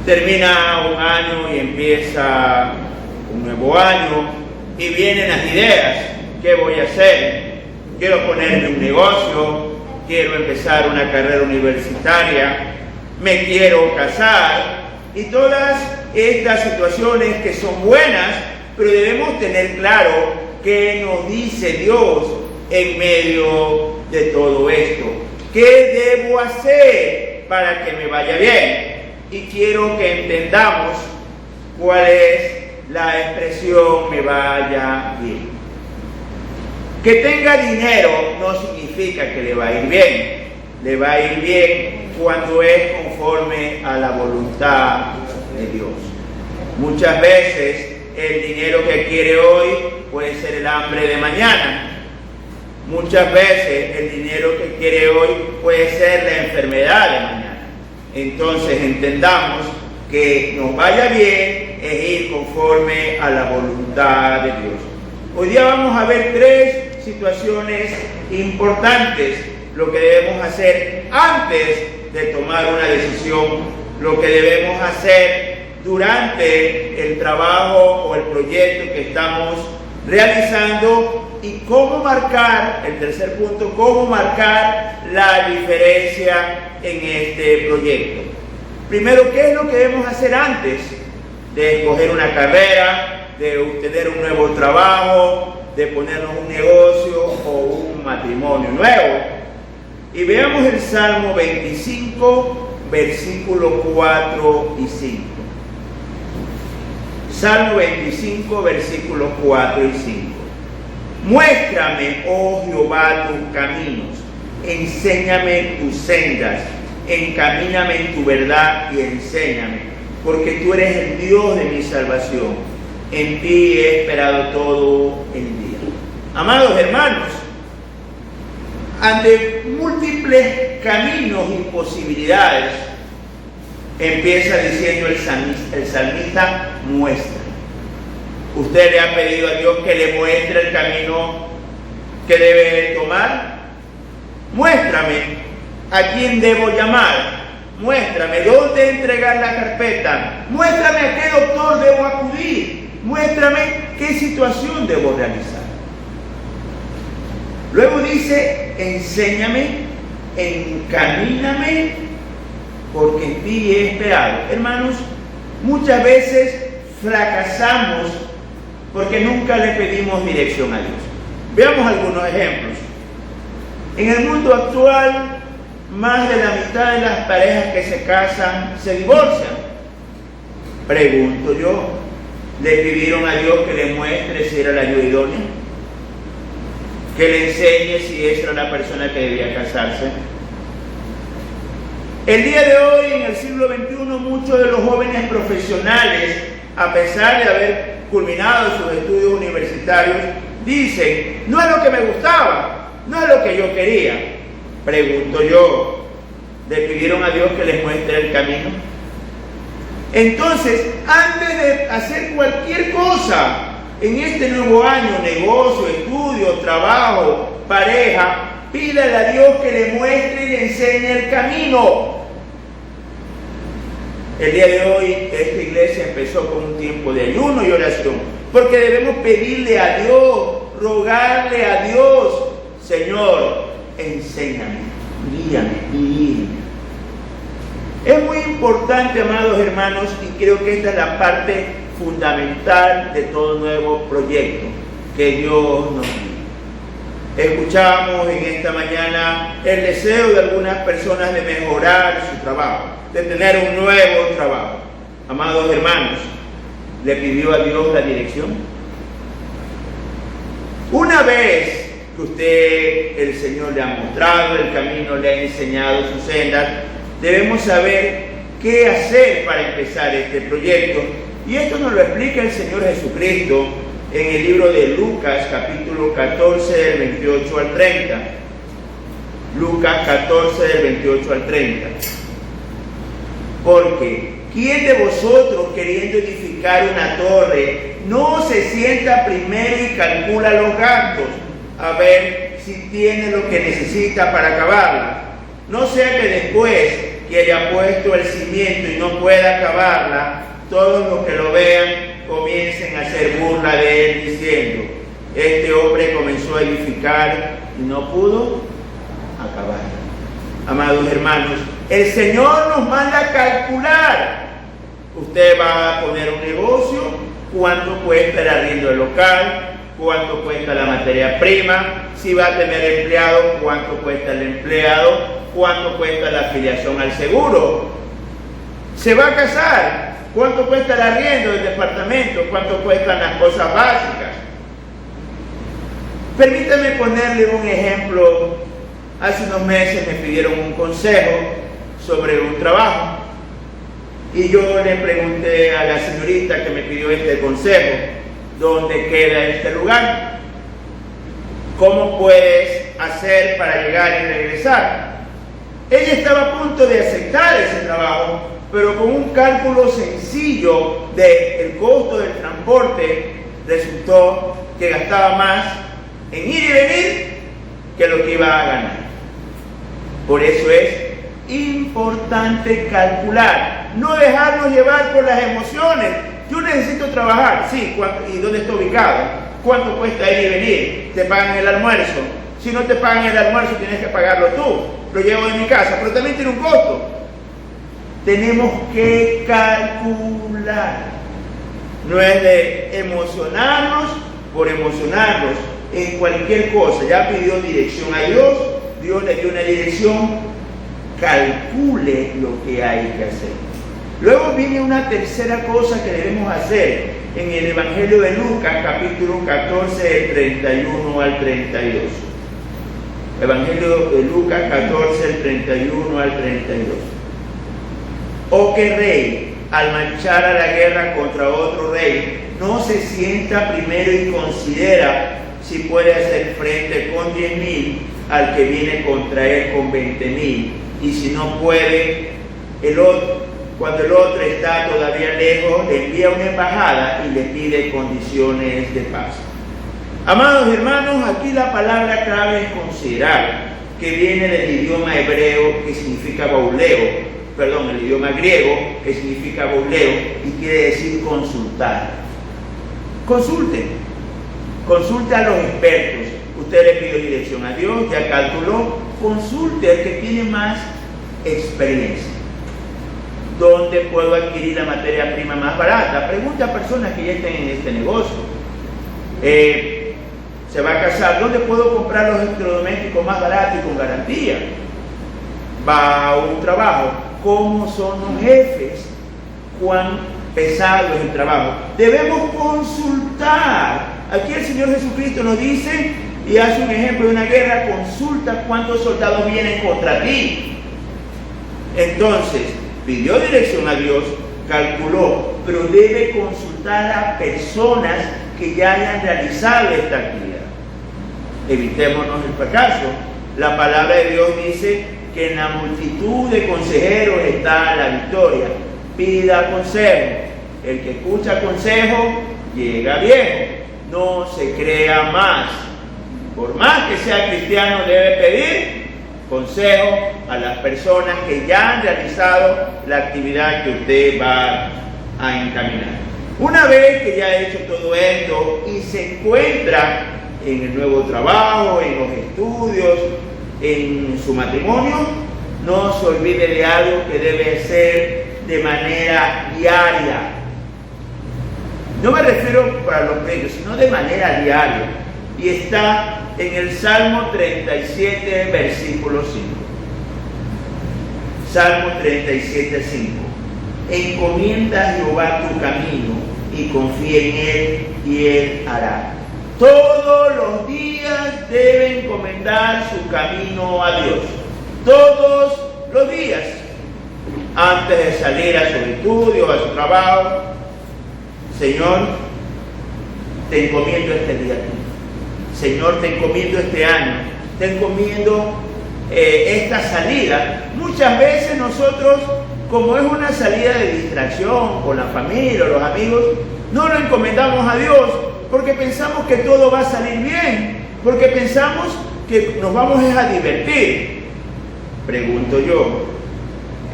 Termina un año y empieza un nuevo año y vienen las ideas. ¿Qué voy a hacer? Quiero ponerme un negocio, quiero empezar una carrera universitaria, me quiero casar, y todas estas situaciones que son buenas, pero debemos tener claro qué nos dice Dios en medio de todo esto. ¿Qué debo hacer para que me vaya bien? Y quiero que entendamos cuál es la expresión "me vaya bien". Que tenga dinero no significa que le va a ir bien. Le va a ir bien cuando es conforme a la voluntad de Dios. Muchas veces el dinero que quiere hoy puede ser el hambre de mañana. Muchas veces el dinero que quiere hoy puede ser la enfermedad de mañana. Entonces entendamos que nos vaya bien es ir conforme a la voluntad de Dios. Hoy día vamos a ver 3 situaciones importantes, lo que debemos hacer antes de tomar una decisión, lo que debemos hacer durante el trabajo o el proyecto que estamos realizando y cómo marcar, el tercer punto, cómo marcar la diferencia en este proyecto. Primero, ¿qué es lo que debemos hacer antes de escoger una carrera, de obtener un nuevo trabajo, de ponernos un negocio o un matrimonio nuevo? Y veamos el Salmo 25, versículos 4 y 5. Salmo 25, versículos 4 y 5. Muéstrame, oh Jehová, tus caminos, enséñame tus sendas, encamíname en tu verdad y enséñame, porque tú eres el Dios de mi salvación. En ti he esperado todo el día. Amados hermanos, ante múltiples caminos y posibilidades, empieza diciendo el salmista, muestra. ¿Usted le ha pedido a Dios que le muestre el camino que debe tomar? Muéstrame a quién debo llamar. Muéstrame dónde entregar la carpeta. Muéstrame a qué doctor debo acudir. Muéstrame qué situación debo realizar. Luego dice, enséñame, encamíname, porque en ti he esperado. Hermanos, muchas veces fracasamos porque nunca le pedimos dirección a Dios. Veamos algunos ejemplos. En el mundo actual, más de la mitad de las parejas que se casan se divorcian. Pregunto yo, ¿le pidieron a Dios que le muestre si era la ayuda idónea? ¿Que le enseñe si esa era la persona que debía casarse? El día de hoy, en el siglo XXI, muchos de los jóvenes profesionales, a pesar de haber culminado sus estudios universitarios, dicen, no es lo que me gustaba, no es lo que yo quería. Pregunto yo, ¿le pidieron a Dios que les muestre el camino? Entonces, antes de hacer cualquier cosa en este nuevo año, negocio, estudio, trabajo, pareja, pídale a Dios que le muestre y le enseñe el camino. El día de hoy esta iglesia empezó con un tiempo de ayuno y oración, porque debemos pedirle a Dios, rogarle a Dios, Señor, enséñame, guíame y guíame. Es muy importante, amados hermanos, y creo que esta es la parte fundamental de todo nuevo proyecto que Dios nos dio. Escuchamos en esta mañana el deseo de algunas personas de mejorar su trabajo, de tener un nuevo trabajo. Amados hermanos, ¿le pidió a Dios la dirección? Una vez que usted, el Señor le ha mostrado el camino, le ha enseñado sus sendas, debemos saber qué hacer para empezar este proyecto. Y esto nos lo explica el Señor Jesucristo en el libro de Lucas, capítulo 14, del 28 al 30. Lucas 14, del 28 al 30. Porque, ¿quién de vosotros, queriendo edificar una torre, no se sienta primero y calcula los gastos, a ver si tiene lo que necesita para acabarla? No sea que después que haya puesto el cimiento y no pueda acabarla, todos los que lo vean comiencen a hacer burla de él diciendo: este hombre comenzó a edificar y no pudo acabar. Amados hermanos, el Señor nos manda a calcular. Usted va a poner un negocio, cuánto cuesta el arriendo del local, cuánto cuesta la materia prima, si va a tener empleado, cuánto cuesta el empleado, cuánto cuesta la afiliación al seguro. Se va a casar, cuánto cuesta el arriendo del departamento, cuánto cuestan las cosas básicas. Permítame ponerle un ejemplo. Hace unos meses me pidieron un consejo sobre un trabajo y yo le pregunté a la señorita que me pidió este consejo: ¿dónde queda este lugar? ¿Cómo puedes hacer para llegar y regresar? Ella estaba a punto de aceptar ese trabajo, pero con un cálculo sencillo del costo del transporte resultó que gastaba más en ir y venir que lo que iba a ganar. Por eso es importante calcular, no dejarnos llevar por las emociones. Yo necesito trabajar, sí, ¿y dónde está ubicado? ¿Cuánto cuesta ir y venir? ¿Te pagan el almuerzo? Si no te pagan el almuerzo, tienes que pagarlo tú. Lo llevo de mi casa, pero también tiene un costo. Tenemos que calcular. No es de emocionarnos por emocionarnos en cualquier cosa. Ya pidió dirección a Dios, Dios le dio una dirección. Calcule lo que hay que hacer. Luego viene una tercera cosa que debemos hacer en el Evangelio de Lucas, capítulo 14, del 31 al 32. Evangelio de Lucas 14, del 31 al 32. O que rey, al marchar a la guerra contra otro rey, no se sienta primero y considera si puede hacer frente con 10,000 al que viene contra él con 20,000, y si no puede, cuando el otro está todavía lejos, le envía una embajada y le pide condiciones de paz. Amados hermanos, aquí la palabra clave es considerar, que viene del idioma hebreo que significa bauleo, el idioma griego que significa bauleo y quiere decir consultar. Consulte a los expertos. Usted le pidió dirección a Dios, ya calculó, consulte al que tiene más experiencia. ¿Dónde puedo adquirir la materia prima más barata? Pregunte a personas que ya estén en este negocio. Se va a casar, ¿dónde puedo comprar los electrodomésticos más baratos y con garantía? Va a un trabajo, ¿cómo son los jefes? ¿Cuán pesado es el trabajo? Debemos consultar. Aquí el Señor Jesucristo nos dice y hace un ejemplo de una guerra: consulta cuántos soldados vienen contra ti. Entonces, pidió dirección a Dios, calculó, pero debe consultar a personas que ya hayan realizado esta actividad. Evitémonos el fracaso. La palabra de Dios dice que en la multitud de consejeros está la victoria. Pida consejo. El que escucha consejo llega viejo. No se crea más. Por más que sea cristiano, debe pedir consejo a las personas que ya han realizado la actividad que usted va a encaminar. Una vez que ya ha hecho todo esto y se encuentra en el nuevo trabajo, en los estudios, en su matrimonio, no se olvide de algo que debe ser de manera diaria. No me refiero para los medios, sino de manera diaria. Y está en el Salmo 37, versículo 5. Salmo 37, 5. Encomienda a Jehová tu camino y confía en Él y Él hará. Todos los días debe encomendar su camino a Dios. Todos los días. Antes de salir a su estudio, a su trabajo: Señor, te encomiendo este día. Señor, te encomiendo este año. Te encomiendo esta salida. Muchas veces nosotros, como es una salida de distracción con la familia o los amigos, no lo encomendamos a Dios porque pensamos que todo va a salir bien, porque pensamos que nos vamos a divertir. Pregunto yo,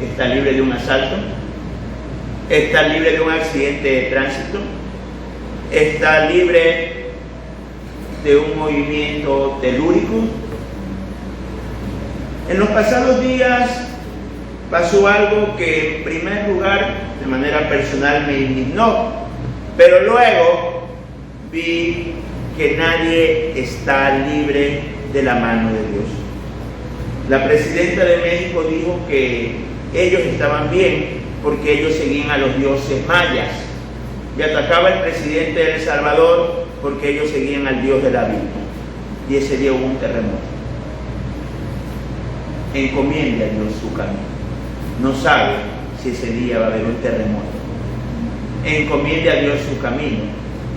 está libre de un asalto, está libre de un accidente de tránsito, está libre de un movimiento telúrico. En los pasados días pasó algo que en primer lugar, de manera personal, me indignó, pero luego vi que nadie está libre de la mano de Dios. La presidenta de México dijo que ellos estaban bien porque ellos seguían a los dioses mayas, y atacaba al presidente de El Salvador porque ellos seguían al Dios de la Biblia, y ese día hubo un terremoto. Encomiende a Dios su camino. No sabe si ese día va a haber un terremoto. Encomiende a Dios su camino.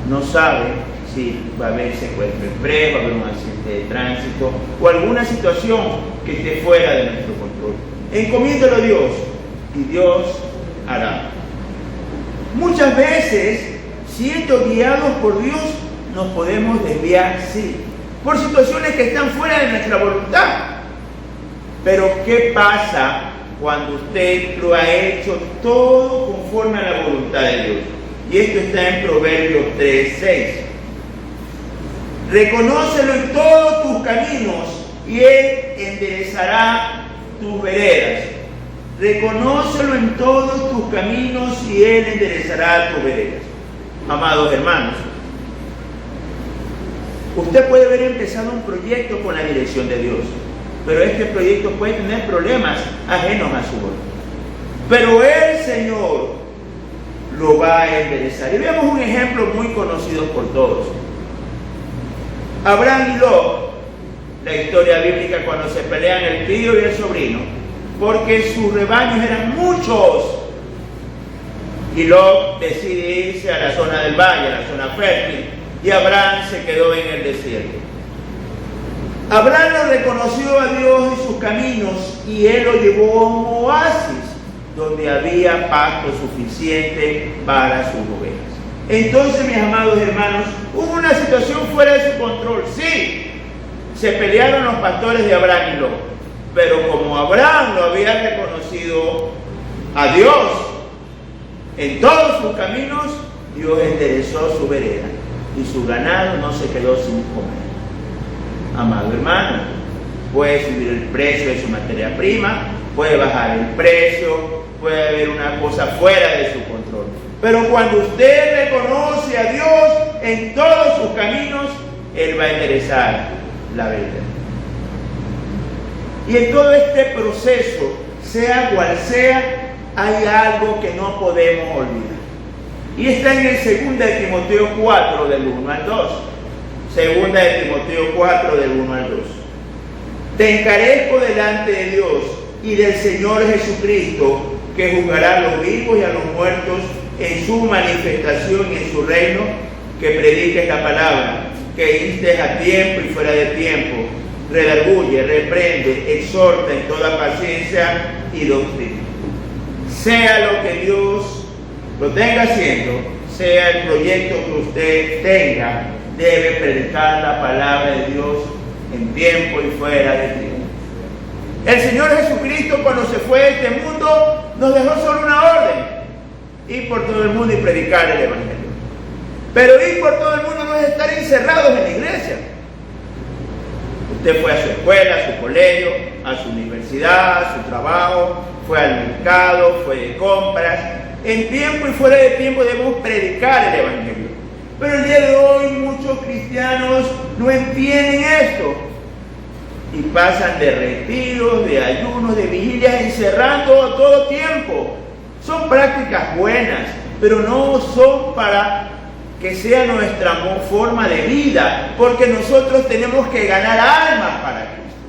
No sabe si va a haber secuestro exprés, va a haber un accidente de tránsito o alguna situación que esté fuera de nuestro control. Encomiéndelo a Dios y Dios hará. Muchas veces, siendo guiados por Dios, nos podemos desviar, sí, por situaciones que están fuera de nuestra voluntad. Pero ¿qué pasa cuando usted lo ha hecho todo conforme a la voluntad de Dios? Y esto está en Proverbios 3:6. Reconócelo en todos tus caminos y Él enderezará tus veredas. Reconócelo en todos tus caminos y Él enderezará tus veredas. Amados hermanos, usted puede haber empezado un proyecto con la dirección de Dios, pero este proyecto puede tener problemas ajenos a su voluntad. Pero el Señor lo va a enderezar. Y veamos un ejemplo muy conocido por todos. Abraham y Lot, la historia bíblica cuando se pelean el tío y el sobrino, porque sus rebaños eran muchos. Y Lot decide irse a la zona del valle, a la zona fértil, y Abraham se quedó en el desierto. Abraham lo reconoció a Dios en sus caminos y él lo llevó a un oasis donde había pasto suficiente para sus ovejas. Entonces, mis amados hermanos, hubo una situación fuera de su control. Sí, se pelearon los pastores de Abraham y Lot, pero como Abraham lo había reconocido a Dios en todos sus caminos, Dios enderezó su vereda y su ganado no se quedó sin comer. Amado hermano, puede subir el precio de su materia prima, puede bajar el precio, puede haber una cosa fuera de su control. Pero cuando usted reconoce a Dios en todos sus caminos, Él va a enderezar la vereda. Y en todo este proceso, sea cual sea, hay algo que no podemos olvidar. Y está en el 2 de Timoteo 4, del 1 al 2. 2 de Timoteo 4, del 1 al 2. Te encarezco delante de Dios y del Señor Jesucristo, que juzgará a los vivos y a los muertos en su manifestación y en su reino, que prediques la palabra, que instes a tiempo y fuera de tiempo, redarguye, reprende, exhorta en toda paciencia y doctrina. Sea lo que Dios lo tenga haciendo, sea el proyecto que usted tenga, debe predicar la palabra de Dios en tiempo y fuera de tiempo. El Señor Jesucristo, cuando se fue de este mundo, nos dejó solo una orden: ir por todo el mundo y predicar el Evangelio. Pero ir por todo el mundo no es estar encerrados en la iglesia. Usted fue a su escuela, a su colegio, a su universidad, a su trabajo, fue al mercado, fue de compras. En tiempo y fuera de tiempo debemos predicar el Evangelio. Pero el día de hoy muchos cristianos no entienden esto y pasan de retiros, de ayunos, de vigilias, encerrando a todo tiempo. Son prácticas buenas, pero no son para que sea nuestra forma de vida, porque nosotros tenemos que ganar almas para Cristo.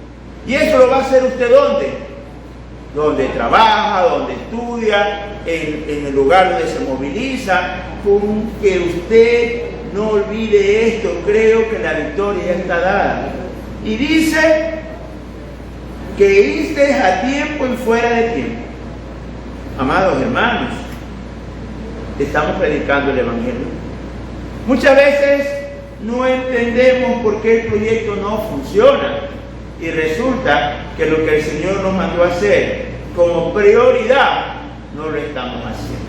Y eso lo va a hacer usted ¿dónde? Donde trabaja, donde estudia, en el lugar donde se moviliza. Con que usted no olvide esto, creo que la victoria ya está dada. Y dice que instes a tiempo y fuera de tiempo. Amados hermanos, estamos predicando el Evangelio. Muchas veces no entendemos por qué el proyecto no funciona y resulta que lo que el Señor nos mandó a hacer como prioridad, no lo estamos haciendo.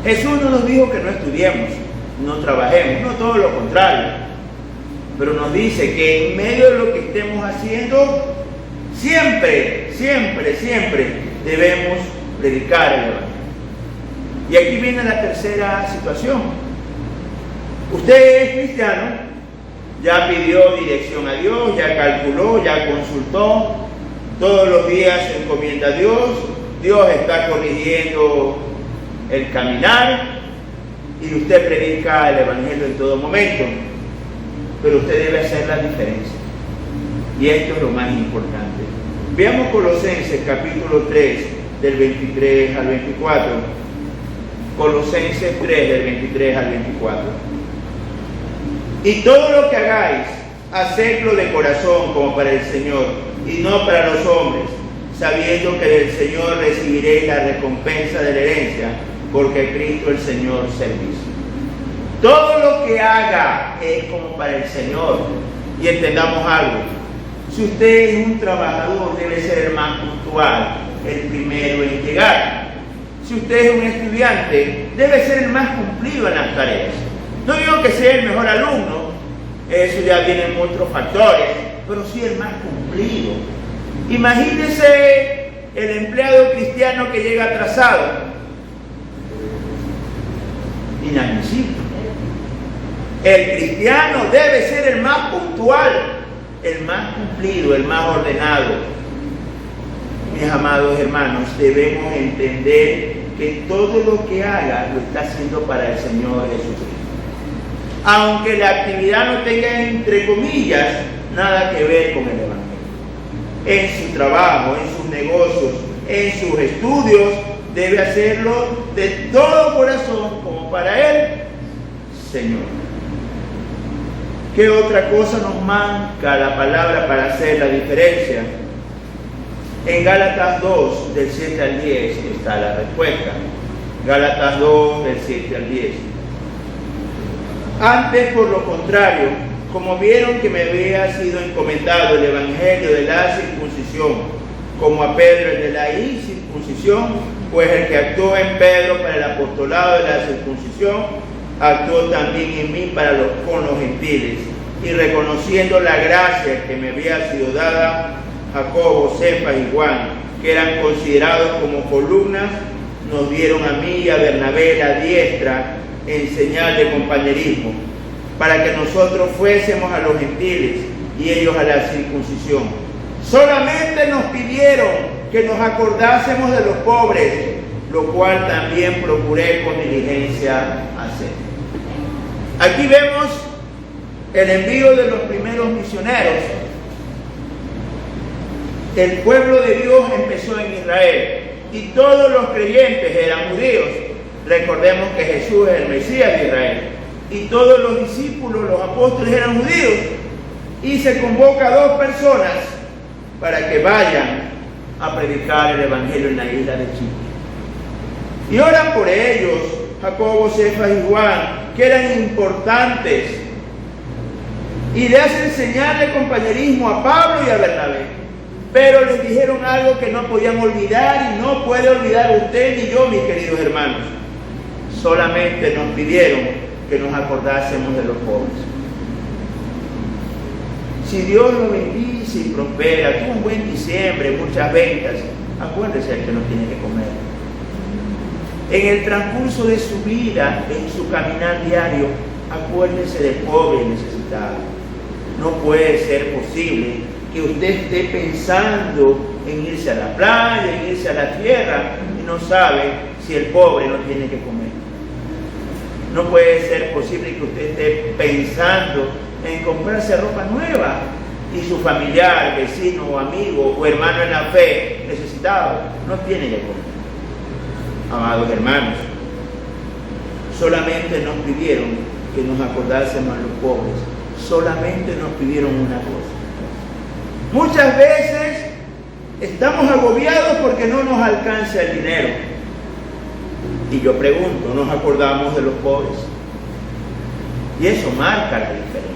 Jesús no nos dijo que no estudiemos, no trabajemos, no, todo lo contrario. Pero nos dice que en medio de lo que estemos haciendo, siempre debemos predicar el Evangelio. Y aquí viene la tercera situación. Usted es cristiano, ya pidió dirección a Dios, ya calculó, ya consultó, todos los días se encomienda a Dios, Dios está corrigiendo el caminar y usted predica el Evangelio en todo momento, pero usted debe hacer la diferencia. Y esto es lo más importante. Veamos Colosenses capítulo 3 del 23 al 24. Colosenses 3 del 23 al 24. Y todo lo que hagáis, hacedlo de corazón como para el Señor y no para los hombres, sabiendo que del Señor recibiréis la recompensa de la herencia, porque Cristo el Señor servís. Todo lo que haga es como para el Señor. Y entendamos algo: si usted es un trabajador, debe ser el más puntual, el primero en llegar. Si usted es un estudiante, debe ser el más cumplido en las tareas. No digo que sea el mejor alumno, eso ya vienen otros factores, pero sí el más cumplido. Imagínese el empleado cristiano que llega atrasado. Inadmisible. El cristiano debe ser el más puntual, el más cumplido, el más ordenado. Mis amados hermanos, debemos entender que todo lo que haga lo está haciendo para el Señor Jesucristo. Aunque la actividad no tenga, entre comillas, nada que ver con el Evangelio. En su trabajo, en sus negocios, en sus estudios, debe hacerlo de todo corazón como para el Señor. ¿Qué otra cosa nos marca la palabra para hacer la diferencia? En Gálatas 2, del 7 al 10, está la respuesta. Gálatas 2, del 7 al 10. Antes, por lo contrario, como vieron que me había sido encomendado el evangelio de la circuncisión, como a Pedro el de la incircuncisión, pues el que actuó en Pedro para el apostolado de la circuncisión, actuó también en mí con los gentiles. Y reconociendo la gracia que me había sido dada, Jacobo, Cefas y Juan, que eran considerados como columnas, nos dieron a mí y a Bernabé la diestra en señal de compañerismo, para que nosotros fuésemos a los gentiles y ellos a la circuncisión. Solamente nos pidieron que nos acordásemos de los pobres, lo cual también procuré con diligencia hacer. Aquí vemos el envío de los primeros misioneros. El pueblo de Dios empezó en Israel y todos los creyentes eran judíos. Recordemos que Jesús es el Mesías de Israel y todos los discípulos, los apóstoles, eran judíos. Y se convoca a 2 personas para que vayan a predicar el evangelio en la isla de Chipre. Y oran por ellos, Jacobo, Cefas y Juan, que eran importantes, y le hacen señal de compañerismo a Pablo y a Bernabé. Pero les dijeron algo que no podían olvidar y no puede olvidar usted ni yo, mis queridos hermanos. Solamente nos pidieron que nos acordásemos de los pobres. Si Dios lo bendice y prospera, tuvo un buen diciembre, muchas ventas, acuérdese que no tiene que comer. En el transcurso de su vida, en su caminar diario, acuérdese del pobre y necesitado. No puede ser posible que usted esté pensando en irse a la playa, en irse a la tierra, y no sabe si el pobre no tiene que comer. No puede ser posible que usted esté pensando en comprarse ropa nueva y su familiar, vecino o amigo o hermano en la fe necesitado no tiene que comer. Amados hermanos, solamente nos pidieron que nos acordásemos de los pobres. Solamente nos pidieron una cosa. Muchas veces estamos agobiados porque no nos alcanza el dinero. Y yo pregunto, ¿nos acordamos de los pobres? Y eso marca la diferencia.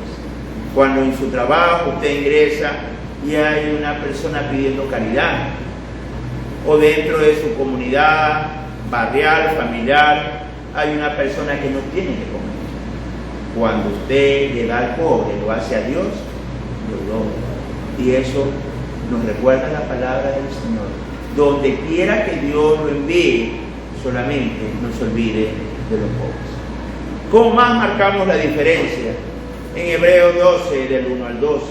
Cuando en su trabajo usted ingresa y hay una persona pidiendo caridad, o dentro de su comunidad barrial, familiar, hay una persona que no tiene que comer. Cuando usted le da al pobre, lo hace a Dios, lo logra. Y eso nos recuerda la palabra del Señor. Donde quiera que Dios lo envíe, solamente no se olvide de los pobres. ¿Cómo más marcamos la diferencia? En Hebreos 12, del 1 al 12.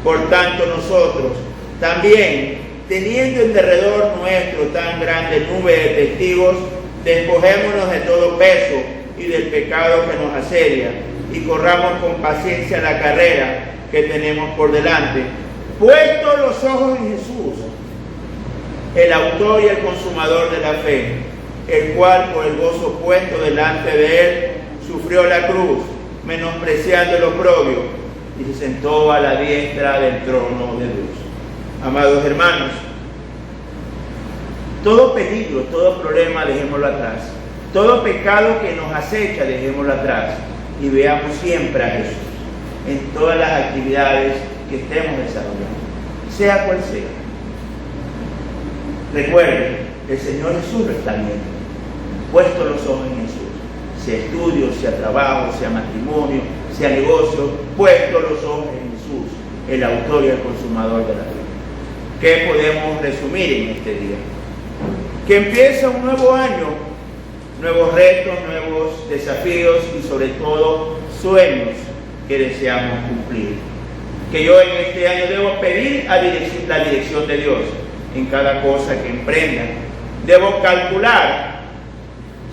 Por tanto, nosotros también, teniendo en derredor nuestro tan grande nube de testigos, despojémonos de todo peso y del pecado que nos asedia, y corramos con paciencia la carrera que tenemos por delante, puestos los ojos en Jesús, el autor y el consumador de la fe, el cual por el gozo puesto delante de él sufrió la cruz, menospreciando el oprobio, y se sentó a la diestra del trono de Dios. Amados hermanos, todo peligro, todo problema, dejémoslo atrás. Todo pecado que nos acecha, dejémoslo atrás. Y veamos siempre a Jesús en todas las actividades que estemos desarrollando, sea cual sea. Recuerden, el Señor Jesús lo está viendo. Puesto los ojos en Jesús. Sea estudio, sea trabajo, sea matrimonio, sea negocio, puesto los ojos en Jesús, el autor y el consumador de la vida. ¿Qué podemos resumir en este día? Que empieza un nuevo año, nuevos retos, nuevos desafíos y sobre todo sueños que deseamos cumplir. Que yo en este año debo pedir la dirección de Dios en cada cosa que emprenda. Debo calcular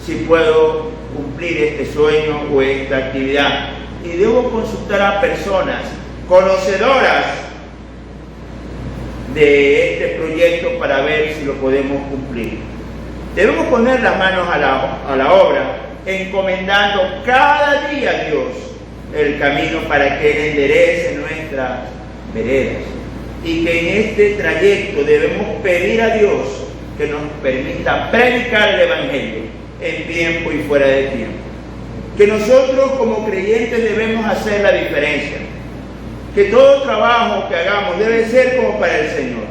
si puedo cumplir este sueño o esta actividad. Y debo consultar a personas conocedoras de este proyecto para ver si lo podemos cumplir. Debemos poner las manos a la obra, encomendando cada día a Dios el camino para que Él enderece nuestras veredas. Y que en este trayecto debemos pedir a Dios que nos permita predicar el Evangelio en tiempo y fuera de tiempo. Que nosotros como creyentes debemos hacer la diferencia. Que todo trabajo que hagamos debe ser como para el Señor.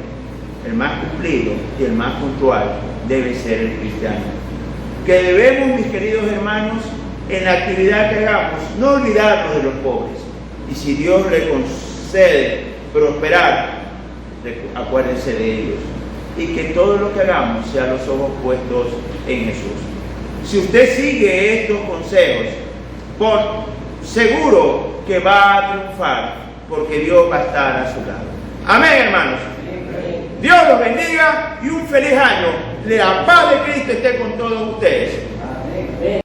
El más cumplido y el más puntual debe ser el cristiano. Que debemos, mis queridos hermanos, en la actividad que hagamos, no olvidarnos de los pobres. Y si Dios le concede prosperar, acuérdense de ellos. Y que todo lo que hagamos sea los ojos puestos en Jesús. Si usted sigue estos consejos, por seguro que va a triunfar, porque Dios va a estar a su lado. Amén, hermanos. Dios los bendiga y un feliz año. La paz de Cristo esté con todos ustedes. Amén.